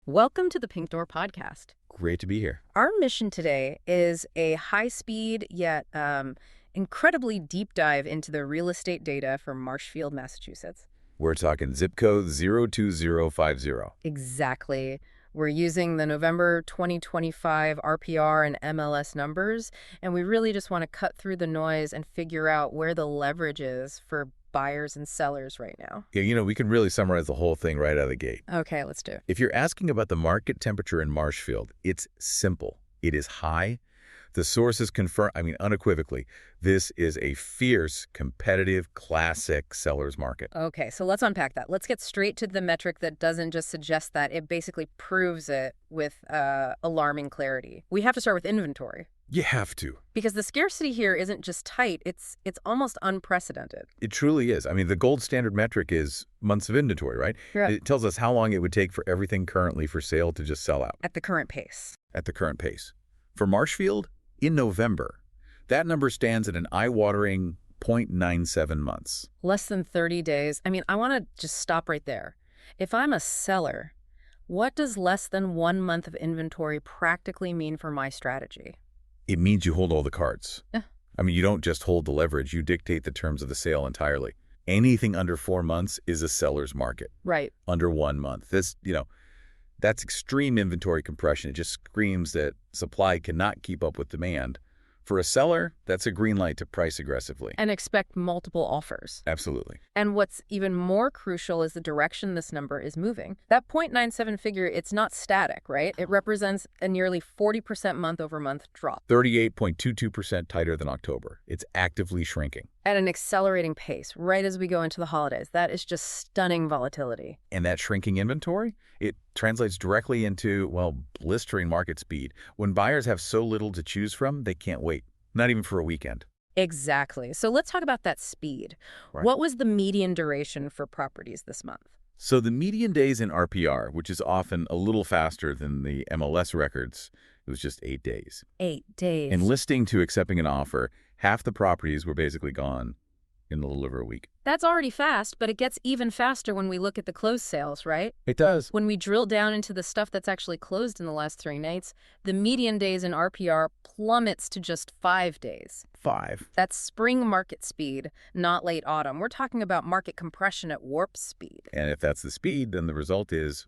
Welcome to the Pink Door podcast. Great to be here. Our mission today is a high-speed yet incredibly deep dive into the real estate data for Marshfield, Massachusetts. We're talking zip code 02050. Exactly. We're using the November 2025 RPR and MLS numbers, and we really just want to cut through the noise and figure out where the leverage is for buyers and sellers right now. Yeah, we can really summarize the whole thing right out of the gate. Okay, let's do it. If you're asking about the market temperature in Marshfield, it's simple. It is high. The sources confirm, unequivocally, this is a fierce, competitive, classic seller's market. Okay, so let's unpack that. Let's get straight to the metric that doesn't just suggest that, it basically proves it with alarming clarity. We have to start with inventory. You have to. Because the scarcity here isn't just tight, it's almost unprecedented. It truly is. The gold standard metric is months of inventory, right? Yeah. It tells us how long it would take for everything currently for sale to just sell out. At the current pace. At the current pace. For Marshfield, in November, that number stands at an eye-watering 0.97 months. Less than 30 days. I want to just stop right there. If I'm a seller, what does less than 1 month of inventory practically mean for my strategy? It means you hold all the cards. Yeah. You don't just hold the leverage, you dictate the terms of the sale entirely. Anything under 4 months is a seller's market. Right. Under 1 month. That's extreme inventory compression. It just screams that supply cannot keep up with demand. For a seller, that's a green light to price aggressively. And expect multiple offers. Absolutely. And what's even more crucial is the direction this number is moving. That 0.97 figure, it's not static, right? It represents a nearly 40% month-over-month drop. 38.22% tighter than October. It's actively shrinking. At an accelerating pace, right as we go into the holidays. That is just stunning volatility. And that shrinking inventory, it translates directly into, blistering market speed. When buyers have so little to choose from, they can't wait. Not even for a weekend. Exactly. So let's talk about that speed. Right. What was the median duration for properties this month? So the median days in RPR, which is often a little faster than the MLS records, it was just 8 days. 8 days. And listing to accepting an offer, half the properties were basically gone in a little over a week. That's already fast, but it gets even faster when we look at the closed sales, right? It does. When we drill down into the stuff that's actually closed in the last 3 nights, the median days in RPR plummets to just 5 days. 5. That's spring market speed, not late autumn. We're talking about market compression at warp speed. And if that's the speed, then the result is,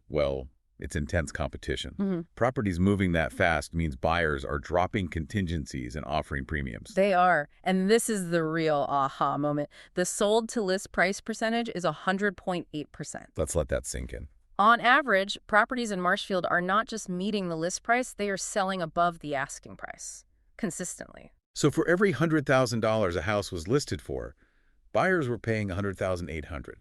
it's intense competition. Mm-hmm. Properties moving that fast means buyers are dropping contingencies and offering premiums. They are. And this is the real aha moment. The sold to list price percentage is 100.8%. Let's let that sink in. On average, properties in Marshfield are not just meeting the list price, they are selling above the asking price consistently. So for every $100,000 a house was listed for, buyers were paying $100,800.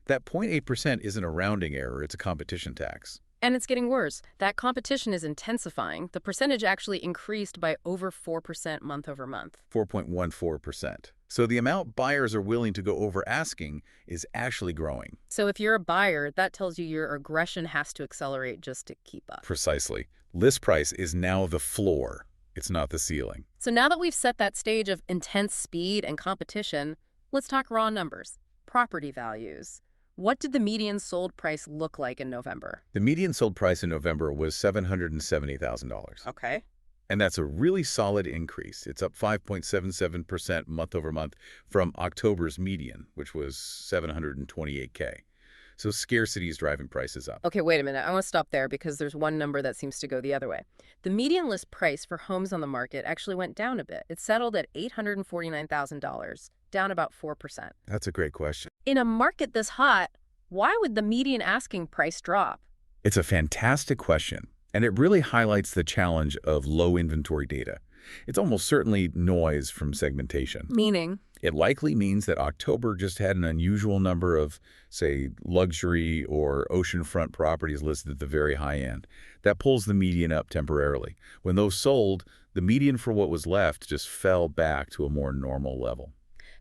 That 0.8% isn't a rounding error, it's a competition tax. And it's getting worse. That competition is intensifying. The percentage actually increased by over 4% month over month. 4.14%. So the amount buyers are willing to go over asking is actually growing. So if you're a buyer, that tells you your aggression has to accelerate just to keep up. Precisely. List price is now the floor. It's not the ceiling. So now that we've set that stage of intense speed and competition, let's talk raw numbers. Property values. What did the median sold price look like in November? The median sold price in November was $770,000. Okay. And that's a really solid increase. It's up 5.77% month over month from October's median, which was $728K. So scarcity is driving prices up. Okay, wait a minute. I want to stop there because there's one number that seems to go the other way. The median list price for homes on the market actually went down a bit. It settled at $849,000, down about 4%. That's a great question. In a market this hot, why would the median asking price drop? It's a fantastic question, and it really highlights the challenge of low inventory data. It's almost certainly noise from segmentation. Meaning? It likely means that October just had an unusual number of, say, luxury or oceanfront properties listed at the very high end. That pulls the median up temporarily. When those sold, the median for what was left just fell back to a more normal level.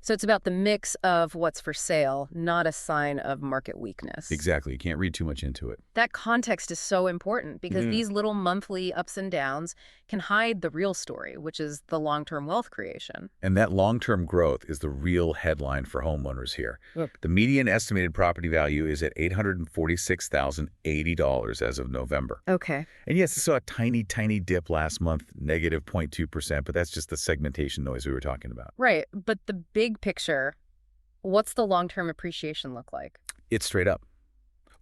So it's about the mix of what's for sale, not a sign of market weakness. Exactly. You can't read too much into it. That context is so important because Yeah. these little monthly ups and downs can hide the real story, which is the long-term wealth creation. And that long-term growth is the real headline for homeowners here. Yep. The median estimated property value is at $846,080 as of November. Okay. And yes, it saw a tiny, tiny dip last month, negative 0.2%, but that's just the segmentation noise we were talking about. Right, but the big picture, what's the long-term appreciation look like? It's straight up.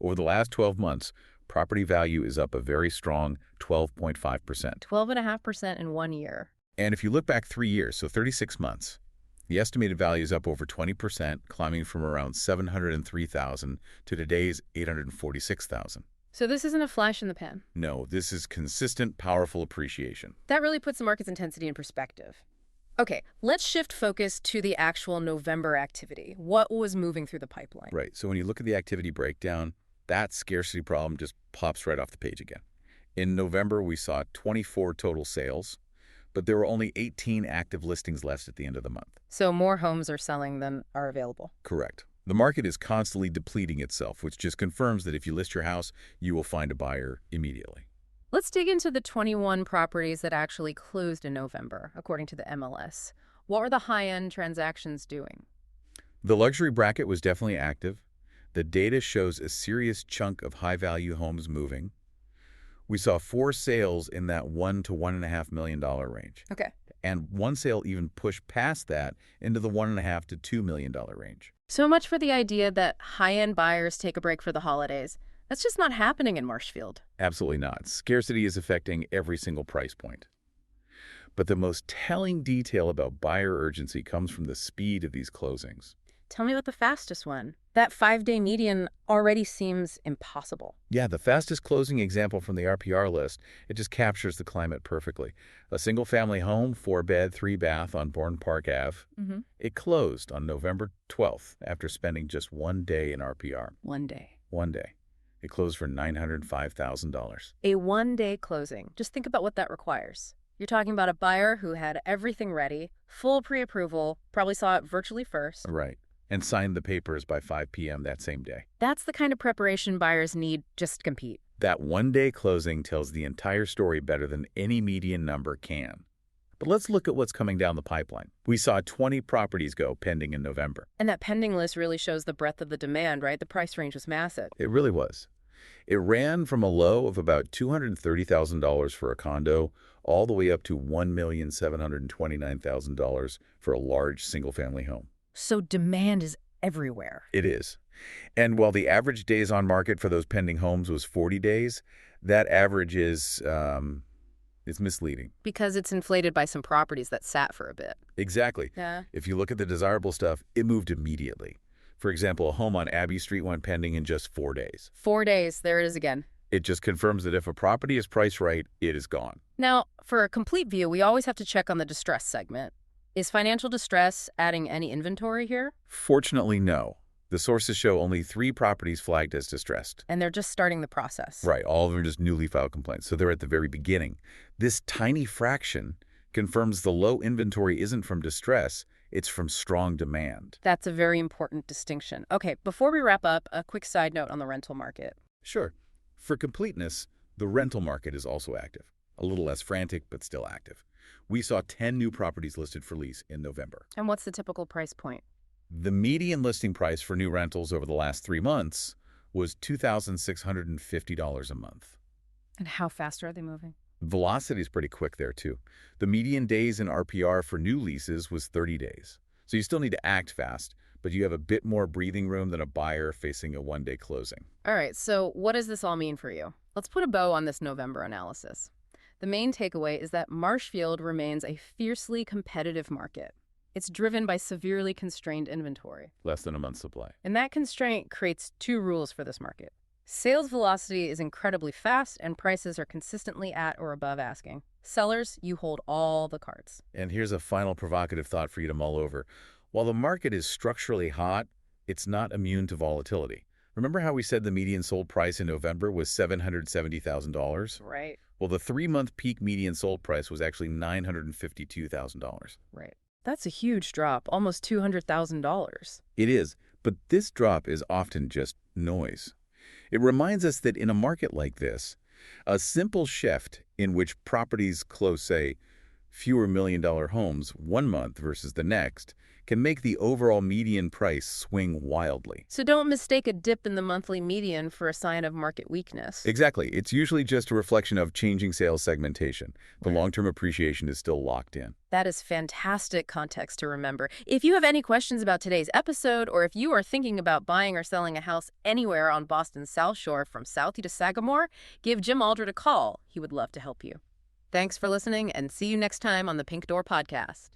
Over the last 12 months, property value is up a very strong 12.5%. 12.5% in 1 year. And if you look back 3 years, so 36 months, the estimated value is up over 20%, climbing from around $703,000 to today's $846,000. So this isn't a flash in the pan. No, this is consistent, powerful appreciation. That really puts the market's intensity in perspective. Okay, let's shift focus to the actual November activity. What was moving through the pipeline? Right, so when you look at the activity breakdown, that scarcity problem just pops right off the page again. In November, we saw 24 total sales, but there were only 18 active listings left at the end of the month. So more homes are selling than are available. Correct. The market is constantly depleting itself, which just confirms that if you list your house, you will find a buyer immediately. Let's dig into the 21 properties that actually closed in November, according to the MLS. What were the high-end transactions doing? The luxury bracket was definitely active. The data shows a serious chunk of high-value homes moving. We saw 4 sales in that $1 to $1.5 million range. Okay. And one sale even pushed past that into the $1.5 to $2 million range. So much for the idea that high-end buyers take a break for the holidays. That's just not happening in Marshfield. Absolutely not. Scarcity is affecting every single price point. But the most telling detail about buyer urgency comes from the speed of these closings. Tell me about the fastest one. That 5-day median already seems impossible. Yeah, the fastest closing example from the RPR list, it just captures the climate perfectly. A single-family home, 4-bed, 3-bath on Bourne Park Ave. It closed on November 12th after spending just 1 day in RPR. 1 day. 1 day. It closed for $905,000. A 1-day closing. Just think about what that requires. You're talking about a buyer who had everything ready, full pre-approval, probably saw it virtually first. Right. And signed the papers by 5 p.m. that same day. That's the kind of preparation buyers need just to compete. That 1-day closing tells the entire story better than any median number can. But let's look at what's coming down the pipeline. We saw 20 properties go pending in November. And that pending list really shows the breadth of the demand, right? The price range was massive. It really was. It ran from a low of about $230,000 for a condo all the way up to $1,729,000 for a large single-family home. So demand is everywhere. It is. And while the average days on market for those pending homes was 40 days, that average is misleading. Because it's inflated by some properties that sat for a bit. Exactly. Yeah. If you look at the desirable stuff, it moved immediately. For example, a home on Abbey Street went pending in just 4 days. 4 days, there it is again. It just confirms that if a property is priced right, it is gone. Now, for a complete view, we always have to check on the distress segment. Is financial distress adding any inventory here? Fortunately, no. The sources show only 3 properties flagged as distressed. And they're just starting the process. Right, all of them are just newly filed complaints, so they're at the very beginning. This tiny fraction confirms the low inventory isn't from distress, it's from strong demand. That's a very important distinction. Okay, before we wrap up, a quick side note on the rental market. Sure. For completeness, the rental market is also active. A little less frantic, but still active. We saw 10 new properties listed for lease in November. And what's the typical price point? The median listing price for new rentals over the last 3 months was $2,650 a month. And how fast are they moving? Velocity is pretty quick there, too. The median days in RPR for new leases was 30 days. So you still need to act fast, but you have a bit more breathing room than a buyer facing a 1-day closing. All right, so what does this all mean for you? Let's put a bow on this November analysis. The main takeaway is that Marshfield remains a fiercely competitive market. It's driven by severely constrained inventory. Less than a month's supply. And that constraint creates 2 rules for this market. Sales velocity is incredibly fast, and prices are consistently at or above asking. Sellers, you hold all the cards. And here's a final provocative thought for you to mull over. While the market is structurally hot, it's not immune to volatility. Remember how we said the median sold price in November was $770,000? Right. Well, the 3-month peak median sold price was actually $952,000. Right. That's a huge drop, almost $200,000. It is, but this drop is often just noise. It reminds us that in a market like this, a simple shift in which properties close, say, fewer million-dollar homes one month versus the next can make the overall median price swing wildly. So don't mistake a dip in the monthly median for a sign of market weakness. Exactly. It's usually just a reflection of changing sales segmentation. The Right. long-term appreciation is still locked in. That is fantastic context to remember. If you have any questions about today's episode, or if you are thinking about buying or selling a house anywhere on Boston's South Shore from Southie to Sagamore, give Jim Aldred a call. He would love to help you. Thanks for listening, and see you next time on the Pink Door Podcast.